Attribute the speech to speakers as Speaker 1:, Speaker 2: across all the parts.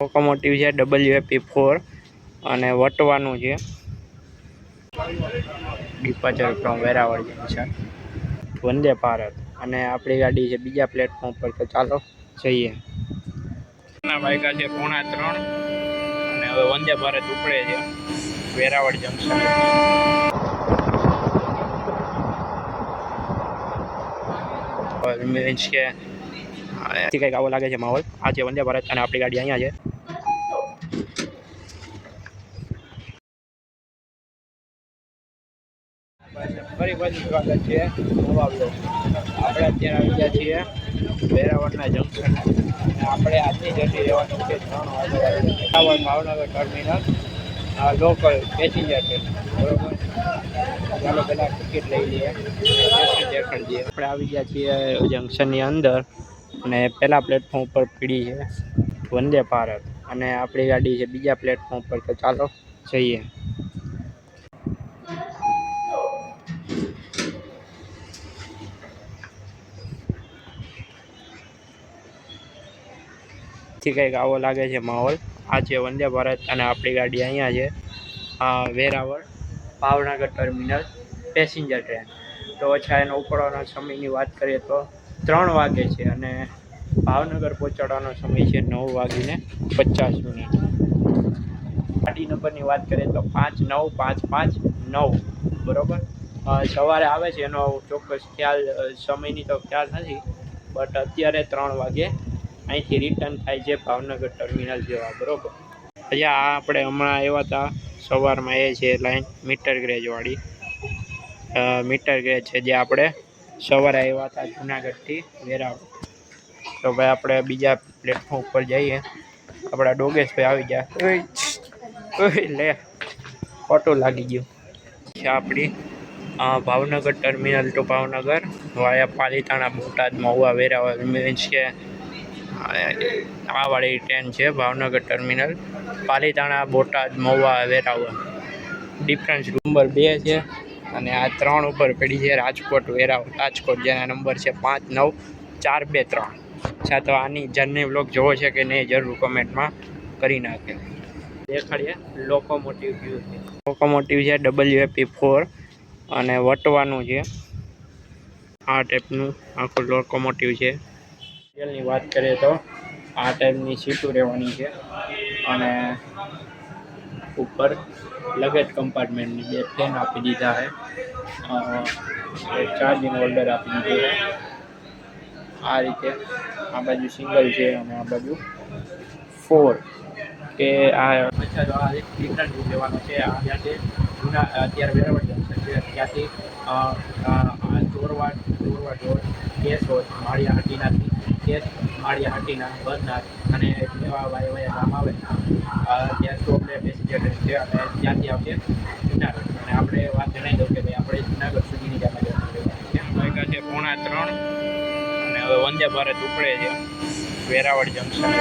Speaker 1: Locomotive છે WAP4 અને વટવાનું છે departure from Veraval junction Vande Bharat અને આપણી ગાડી છે બીજા પ્લેટફોર્મ પર, તો ચાલો જઈએ. વાગ્યા છે 2:45 અને હવે વંદે ભારત ઉપડે છે વેરાવળ જંકશન. મીન્સ કે કંઈક આવો લાગે છે માહોલ. આ છે વંદે ભારત અને આપણી ગાડી અહીંયા છે. ફરી પાછું સ્વાગત છે નવા બ્લોગ. આપણે અત્યારે આવી ગયા છીએ વેરાવળના જંકશન. આપણે આજની જર્ની રહેવાની છે 3 વાગે Bhavnagar terminal local passenger train. બરોબર, ચાલો પહેલાં ટિકિટ લઈ લઈએ, દેખાડી દઈએ. આપણે આવી ગયા છીએ જંકશનની અંદર અને પહેલા પ્લેટફોર્મ ઉપર પીડી છે વંદે ભારત અને આપણી ગાડી છે બીજા પ્લેટફોર્મ પર, તો ચાલો જઈએ. કંઈક આવો લાગે છે માહોલ. આ છે વંદે ભારત અને આપણી ગાડી અહીંયા છે Veraval Bhavnagar terminal passenger train. તો ઓછા એનો ઉપડવાનો સમયની વાત કરીએ તો 3 વાગે છે અને ભાવનગર પહોંચાડવાનો સમય છે 9:50. ગાડી નંબરની વાત કરીએ તો 59559. બરોબર, સવારે આવે છે એનો ચોક્કસ ખ્યાલ સમયની તો ખ્યાલ નથી, બટ અત્યારે 3 વાગે અહીંથી રિટર્ન થાય છે ભાવનગર ટર્મિનલ જેવા. બરોબર, પછી આ આપણે હમણાં આવ્યા હતા સવારમાં, એ છે લાઈન મીટર ગ્રેજવાળી. મીટર ગ્રેજ છે જે આપણે સવારે આવ્યા હતા જુનાગઢથી વેરાવળ. તો ભાઈ આપણે બીજા પ્લેટફોર્મ ઉપર જઈએ. આપણા ડોગેશભાઈ આવી ગયા. લે ખોટું લાગી ગયું છે. આપણી ભાવનગર ટર્મિનલ ટુ ભાવનગર વાયા પાલીતાણા, બોટાદ, મહુવા, વેરાવળ. મીન્સ કે આ વાળી ટ્રેન છે Bhavnagar terminal Palitana, Botad, Mahuva, Veraval. Difference number 2 છે અને આ 3 ઉપર પડી છે રાજકોટ, વેરાવળ, રાજકોટ, જેના નંબર છે 59423. અચ્છા, તો આની જર્ની વ્લોગ જોવો છે કે નહીં જરૂર કોમેન્ટમાં કરી નાખે. દેખાડીએ લોકોમોટિવ વ્યૂ છે. લોકોમોટિવ છે WAP4 અને વટવાનું છે. આ ટાઈપનું આખું લોકોમોટિવ છે. ની વાત કરીએ તો આ ટાઈપની સીટો રહેવાની છે અને ઉપર લગેજ કમ્પાર્ટમેન્ટની 2 ફેન આપી દીધા છે. એક ચાર્જિંગ હોલ્ડર આપી દીધું છે. આ રીતે આ બાજુ સિંગલ છે અને આ બાજુ 4 કે આ ડિફરન્ટ લેવાનો છે. આ ત્યાંથી અત્યારે વેરાવળ જંકશન છે, ત્યાંથી ચોરવાડ રોડ, કેશોદ, માળિયાહાટીનાથી કેસ, માળિયાહાટીના, બરનાથ અને એવા વાયા ગામ આવે ત્યાં સ્ટોપને પેસેન્જર ટ્રેન છે અને ત્યાંથી આવશે જુનાગઢ. અને આપણે વાત જણાવી દઉં કે ભાઈ આપણે જુનાગઢ સુધીની જ આપણે છે. વાગ્યા છે 2:45 અને હવે વંદે ભારત ઉપડે છે Veraval junction.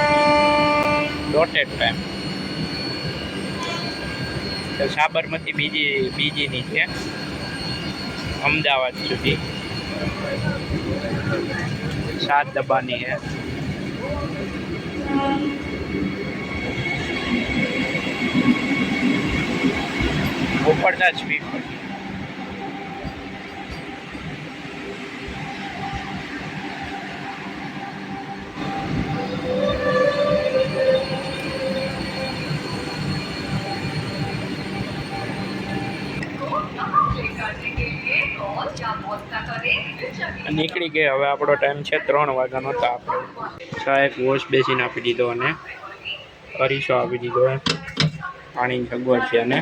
Speaker 1: Dotted time. Sabarmati બીજીની છે અમદાવાદ સુધી 7 ડબ્બાની છે. ઉપરતા સ્પીકર. નીકળી ગઈ. હવે આપણો ટાઈમ છે 3 વાગ્યાનો. તો આપણે ચા એક વોશ બેસીને આપી દીધો અને અરીસો આપી દીધો. પાણીની સગવડ છે અને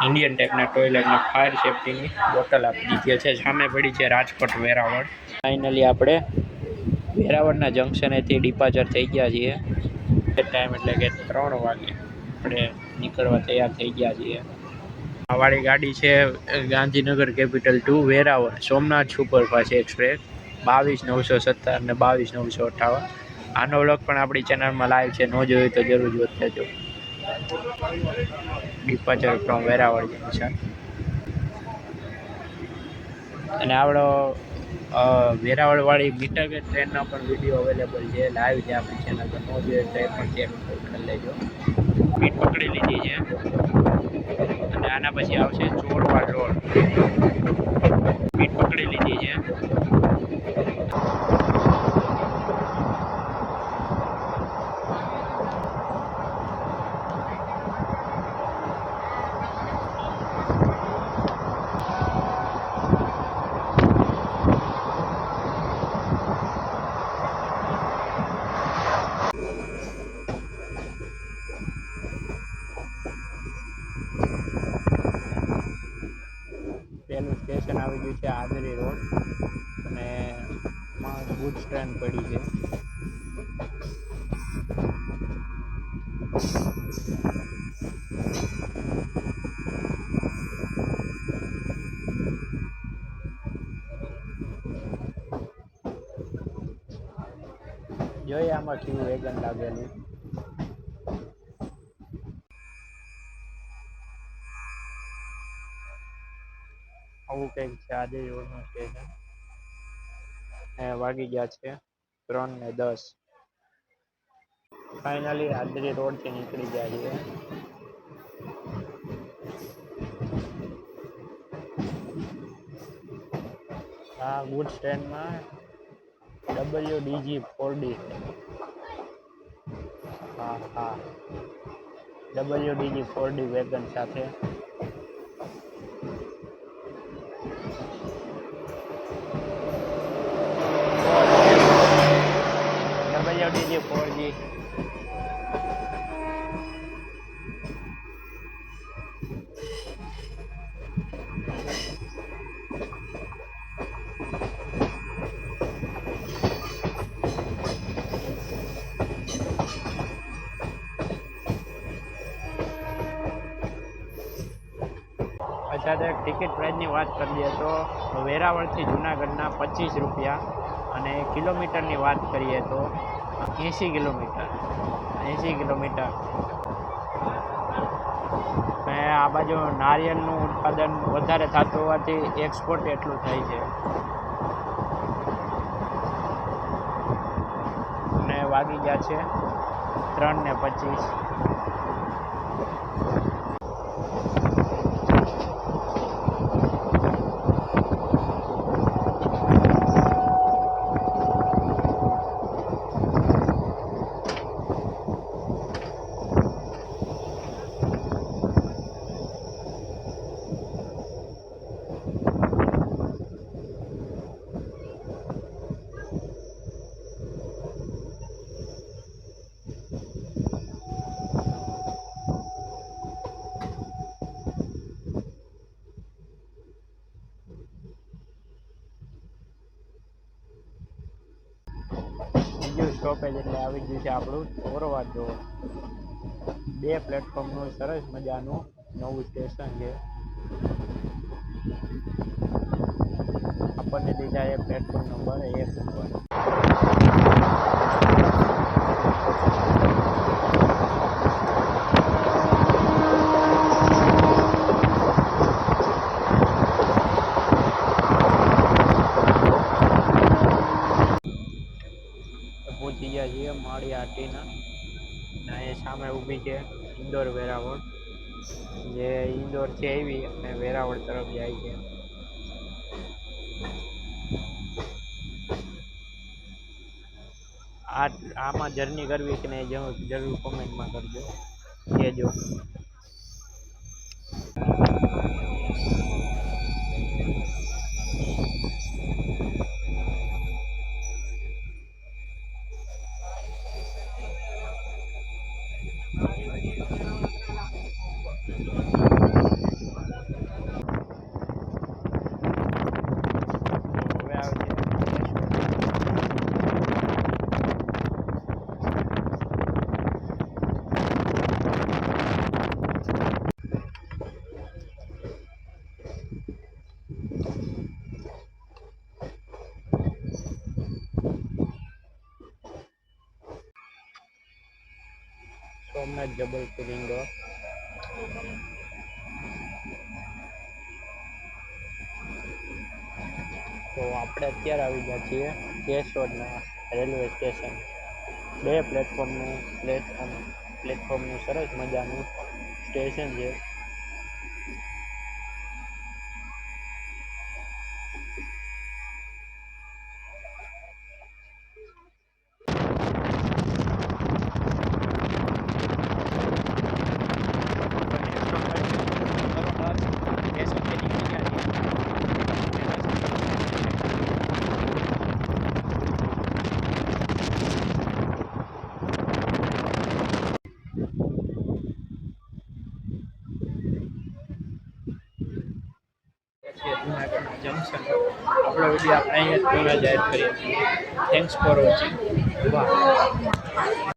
Speaker 1: ઇન્ડિયન ટાઈપના ટોયલેટને ફાયર સેફ્ટીની બોટલ આપી દીધી છે. સામે પડી છે રાજકોટ વેરાવળ. ફાઇનલી આપણે વેરાવળના જંકશનેથી ડિપાર્ચર થઈ ગયા છીએ. એ ટાઈમ એટલે કે 3 વાગે આપણે નીકળવા તૈયાર થઈ ગયા છીએ. આ વાળી ગાડી છે Gandhinagar capital to Veraval Somnath superfast express 22,917 અને 22,958. આનો વ્લોગ પણ આપણી ચેનલમાં લાઈવ છે, ન જોયું તો જરૂર જોઈ લેજો. Departure from Veraval junction. અને આપણો વેરાવળવાળી મીટર ગેજ ટ્રેનનો પણ વિડીયો અવેલેબલ છે, લાઈવ છે આપણી ચેનલ પર. ન જોઈએ તો એ પણ ચેક કરો. કરી લેજો. મીટ પકડી લીધી છે અને આના પછી આવશે ચોરવા રોડ. મીટ પકડી લીધી છે. પેલું સ્ટેશન આવી ગયું છે આદરી રોડ અને ગુડ્સ ટ્રેન પડી છે. જોઈએ આમાં કેવું વેગન લાગેલું. આવું કંઈક છે આદરી રોડનું સ્ટેશન. વાગી ગયા છે 3:10. ફાઇનલી આદરી રોડથી નીકળી ગયા છીએ. આ ગુડ્સ ટ્રેનમાં WDG4D. હા WDG4D વેગન સાથે. WDG4D. અચ્છા, તો એક ટિકિટ પ્રાઇસની વાત કરીએ તો વેરાવળથી જુનાગઢના 25 રૂપિયા અને કિલોમીટરની વાત કરીએ તો 80 કિલોમીટર. અને આ બાજુ નારિયેળનું ઉત્પાદન વધારે થતું હોવાથી એક્સપોર્ટ એટલું થાય છે. અને વાગી ગયા છે 3:25. બીજું સ્ટોપેજ એટલે આવી ગયું છે આપણું ચોરવા રોડ. 2 પ્લેટફોર્મનું સરસ મજાનું નવું સ્ટેશન છે. આપણને દીધા એ પ્લેટફોર્મ નંબર 1 ઉપર. પહોંચી ગયા છીએ માળી આટીના. એ સામે ઊભી છે ઇન્દોર વેરાવળ, જે ઇન્દોરથી આવી અને વેરાવળ તરફ જાય છે. આમાં જર્ની કરવી કે નહીં જરૂર કોમેન્ટમાં કરજો, કહેજો. સોમનાથ જબલપુર ઇન્દોર. તો આપણે અત્યારે આવી ગયા છીએ કેશોદના રેલવે સ્ટેશન. 2 પ્લેટફોર્મનું પ્લેટફોર્મ પ્લેટફોર્મનું સરસ મજાનું સ્ટેશન છે. જુનાગઢના જંકશન આપણો વિડીયો આપણે અહીંયા જ પૂરા જાહેર કરીએ છીએ. Thanks for watching. વાહ.